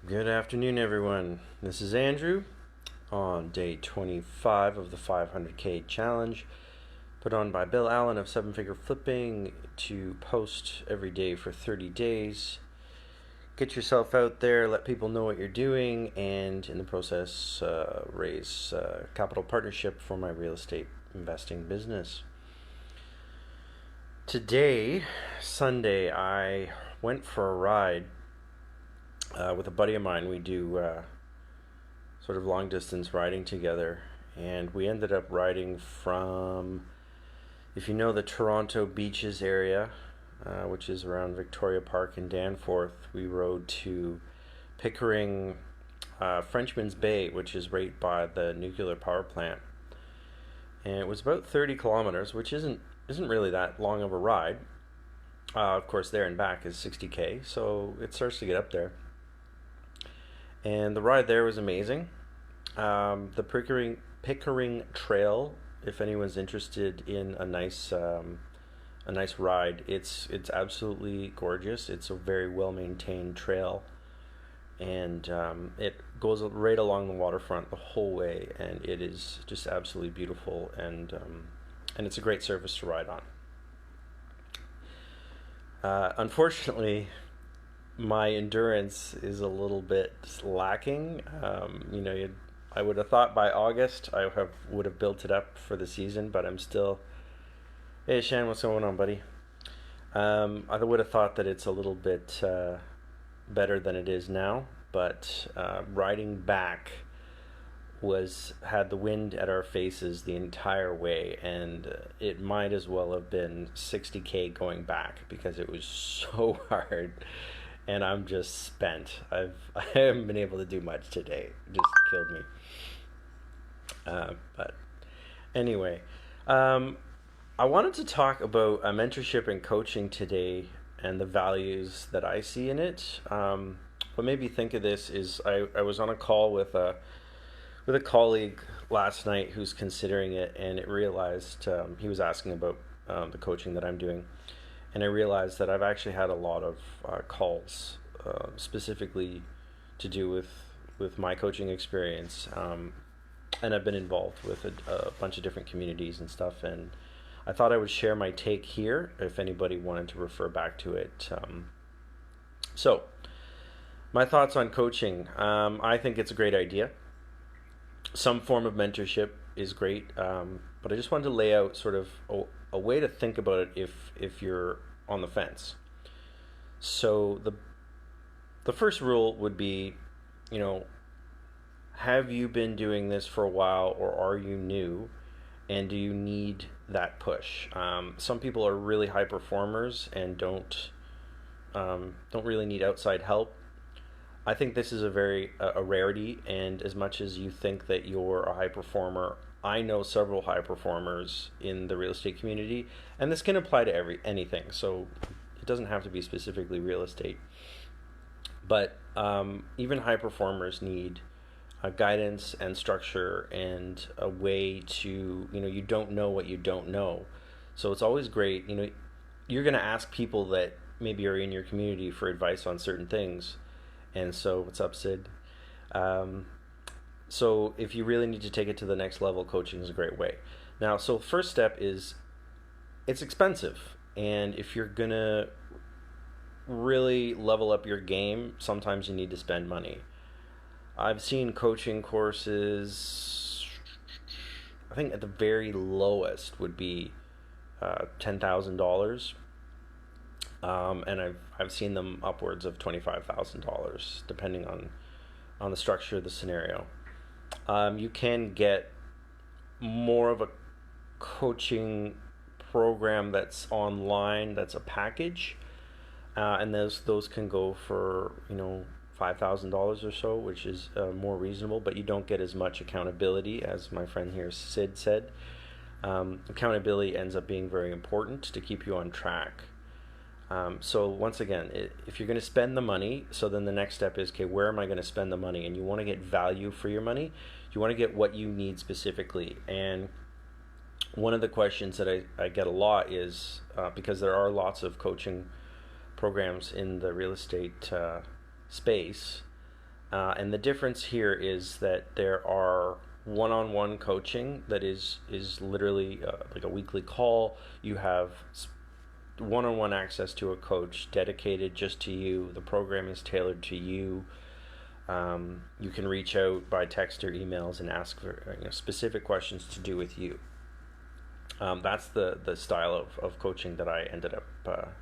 Good afternoon, everyone. This is Andrew on day 25 of the 500K challenge, put on by Bill Allen of Seven Figure Flipping to post every day for 30 days. Get yourself out there, let people know what you're doing, and in the process, raise capital partnership for my real estate investing business. Today, Sunday, I went for a ride with a buddy of mine. We do sort of long distance riding together, and we ended up riding from, if you know, the Toronto beaches area, which is around Victoria Park and Danforth. We rode to Pickering, Frenchman's Bay, which is right by the nuclear power plant, and it was about 30 kilometers, which isn't really that long of a ride. Of course, there and back is 60K, so it starts to get up there. And the ride there was amazing. The Pickering Trail, if anyone's interested in a nice ride, it's absolutely gorgeous. It's a very well maintained trail, and it goes right along the waterfront the whole way, and it is just absolutely beautiful, and it's a great surface to ride on. Unfortunately, my endurance is a little bit lacking. I would have thought by August would have built it up for the season, but I'm still. Hey, Shan, what's going on, buddy? I would have thought that it's a little bit better than it is now, but riding back had the wind at our faces the entire way, and it might as well have been 60K going back because it was so hard, and I'm just spent. I haven't been able to do much today. It just killed me. But anyway, I wanted to talk about mentorship and coaching today and the values that I see in it. What made me think of this is I was on a call with a colleague last night who's considering it, and it realized he was asking about the coaching that I'm doing, and I realized that I've actually had a lot of calls specifically to do with my coaching experience, and I've been involved with a bunch of different communities and stuff, and I thought I would share my take here if anybody wanted to refer back to it. So my thoughts on coaching. I think it's a great idea. Some form of mentorship is great, but I just wanted to lay out sort of a way to think about it if you're on the fence. So the first rule would be, have you been doing this for a while, or are you new, and do you need that push? Some people are really high performers and don't really need outside help. I think this is a rarity, and as much as you think that you're a high performer, I know several high performers in the real estate community, and this can apply to anything, so it doesn't have to be specifically real estate. But even high performers need guidance and structure and a way to, you don't know what you don't know. So it's always great, you're going to ask people that maybe are in your community for advice on certain things. And so, what's up, Sid? So if you really need to take it to the next level, coaching is a great way. Now, so first step is, it's expensive. And if you're going to really level up your game, sometimes you need to spend money. I've seen coaching courses, I think at the very lowest would be $10,000. And I've seen them upwards of $25,000, depending on the structure of the scenario. You can get more of a coaching program that's online, that's a package, and those can go for $5,000 or so, which is more reasonable, but you don't get as much accountability as my friend here Sid said. Accountability ends up being very important to keep you on track. So once again, if you're going to spend the money, so then the next step is, okay, where am I going to spend the money? And you want to get value for your money. You want to get what you need specifically. And one of the questions that I get a lot is, because there are lots of coaching programs in the real estate space, And the difference here is that there are one-on-one coaching that is literally like a weekly call. You have one-on-one access to a coach dedicated just to you. The program is tailored to you. You can reach out by text or emails and ask for specific questions to do with you. That's the style of coaching that I ended up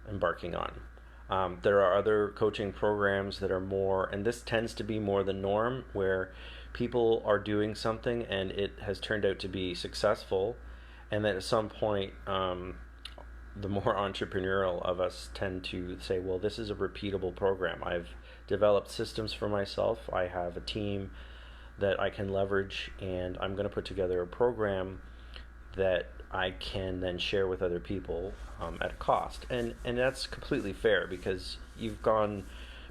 embarking on. There are other coaching programs that are more, and this tends to be more the norm, where people are doing something and it has turned out to be successful, and then at some point, the more entrepreneurial of us tend to say, well, this is a repeatable program. I've developed systems for myself. I have a team that I can leverage, and I'm going to put together a program that I can then share with other people at a cost. And that's completely fair, because you've gone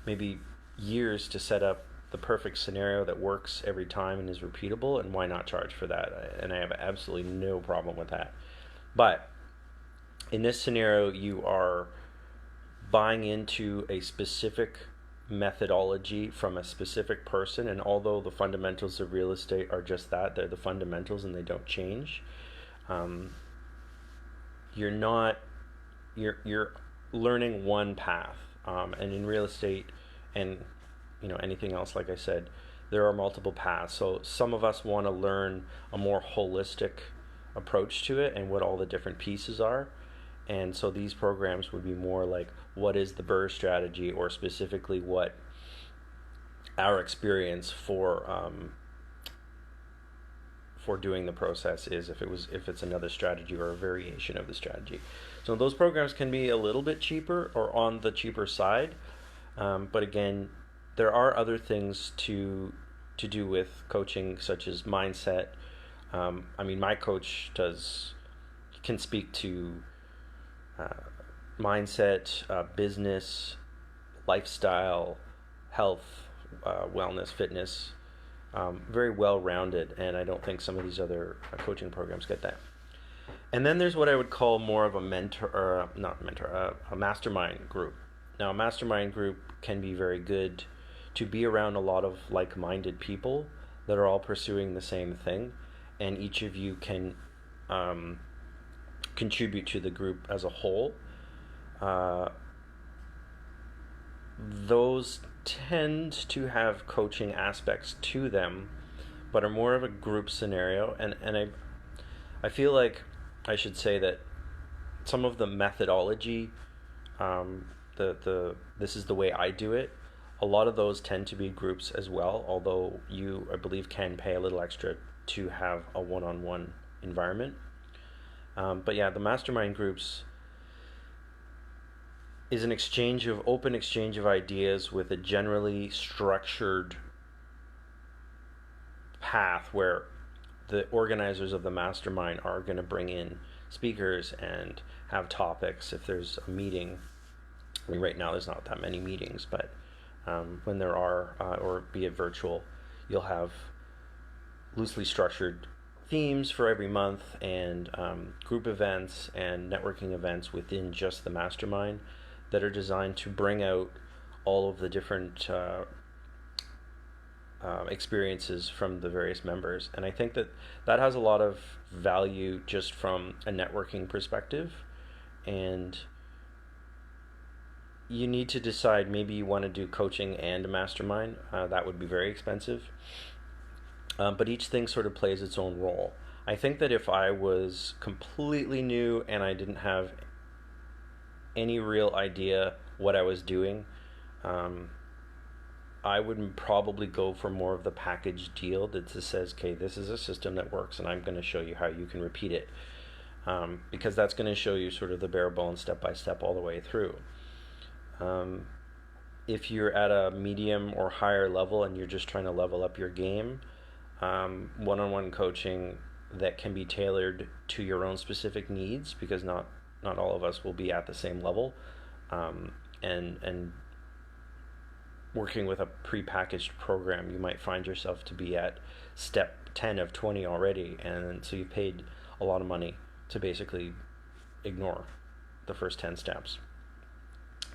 maybe years to set up the perfect scenario that works every time and is repeatable, and why not charge for that? And I have absolutely no problem with that. But in this scenario, you are buying into a specific methodology from a specific person, and although the fundamentals of real estate are just that, they're the fundamentals and they don't change. You're learning one path, and in real estate and anything else, like I said, there are multiple paths. So some of us want to learn a more holistic approach to it and what all the different pieces are. And so these programs would be more like, what is the BRRRR strategy, or specifically what our experience for doing the process is, if it's another strategy or a variation of the strategy. So those programs can be a little bit cheaper, or on the cheaper side, but again, there are other things to do with coaching, such as mindset. My coach can speak to mindset, business, lifestyle, health, wellness, fitness, very well-rounded, and I don't think some of these other coaching programs get that. And then there's what I would call more of a a mastermind group. Now, a mastermind group can be very good to be around a lot of like-minded people that are all pursuing the same thing, and each of you can contribute to the group as a whole. Those tend to have coaching aspects to them, but are more of a group scenario. And I feel like I should say that some of the methodology, this is the way I do it, a lot of those tend to be groups as well, although you, I believe, can pay a little extra to have a one-on-one environment. But yeah, the mastermind groups is an open exchange of ideas with a generally structured path, where the organizers of the mastermind are going to bring in speakers and have topics. If there's a meeting, right now there's not that many meetings, but when there are, or be it virtual, you'll have loosely structured themes for every month, and group events and networking events within just the mastermind that are designed to bring out all of the different experiences from the various members. And I think that has a lot of value just from a networking perspective. And you need to decide, maybe you want to do coaching and a mastermind. That would be very expensive. But each thing sort of plays its own role. I think that if I was completely new and I didn't have any real idea what I was doing, I would probably go for more of the package deal that just says, okay, this is a system that works, and I'm going to show you how you can repeat it, because that's going to show you sort of the bare bones, step by step, all the way through. If you're at a medium or higher level and you're just trying to level up your game, one-on-one coaching that can be tailored to your own specific needs, because not all of us will be at the same level, and working with a prepackaged program, you might find yourself to be at step 10 of 20 already, and so you paid a lot of money to basically ignore the first 10 steps.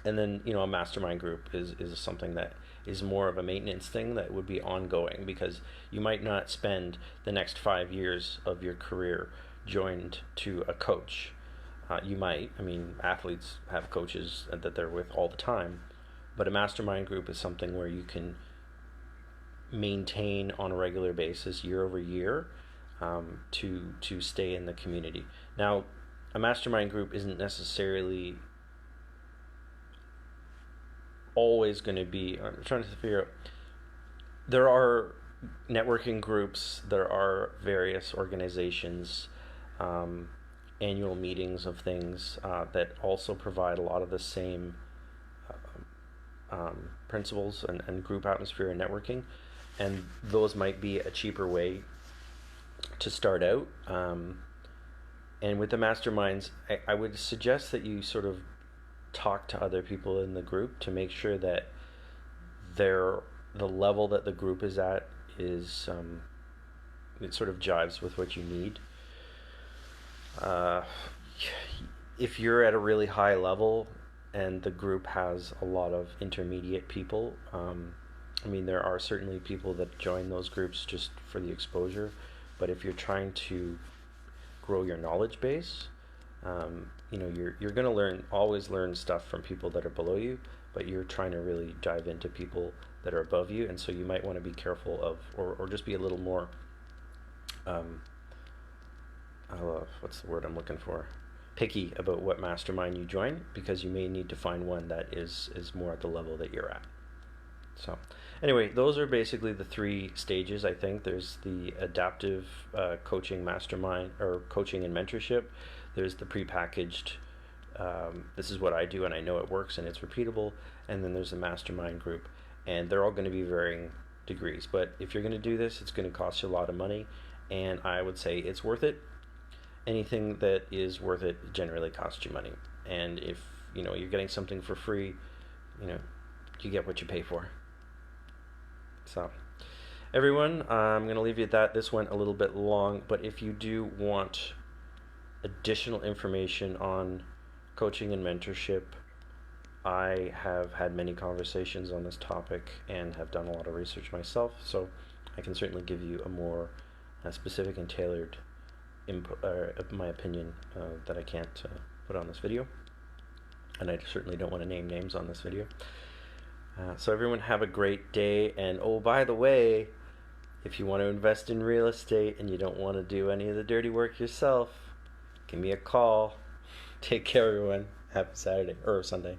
And then, a mastermind group is something that is more of a maintenance thing that would be ongoing, because you might not spend the next 5 years of your career joined to a coach. You might. I mean, athletes have coaches that they're with all the time, but a mastermind group is something where you can maintain on a regular basis, year over year, to stay in the community. Now, a mastermind group isn't necessarily always going to be. I'm trying to figure out. There are networking groups. There are various organizations, annual meetings of things that also provide a lot of the same principles and group atmosphere and networking, and those might be a cheaper way to start out. And with the masterminds, I would suggest that you sort of talk to other people in the group to make sure that the level that the group is at is it sort of jives with what you need. If you're at a really high level and the group has a lot of intermediate people, I mean, there are certainly people that join those groups just for the exposure, but if you're trying to grow your knowledge base, you're going to always learn stuff from people that are below you, but you're trying to really dive into people that are above you, and so you might want to be careful of, or just be a little more, what's the word I'm looking for? Picky about what mastermind you join, because you may need to find one that is more at the level that you're at. So anyway, those are basically the 3 stages. I think there's the adaptive coaching mastermind, or coaching and mentorship. There's the prepackaged, this is what I do and I know it works and it's repeatable. And then there's a mastermind group, and they're all going to be varying degrees. But if you're going to do this, it's going to cost you a lot of money, and I would say it's worth it. Anything that is worth it generally costs you money. And if you're getting something for free, you get what you pay for. So everyone, I'm going to leave you at that. This went a little bit long, but if you do want additional information on coaching and mentorship, I have had many conversations on this topic and have done a lot of research myself, so I can certainly give you a more specific and tailored input, my opinion, that I can't put on this video, and I certainly don't want to name names on this video. So everyone, have a great day. And oh, by the way, if you want to invest in real estate and you don't want to do any of the dirty work yourself, give me a call. Take care, everyone. Happy Saturday or Sunday.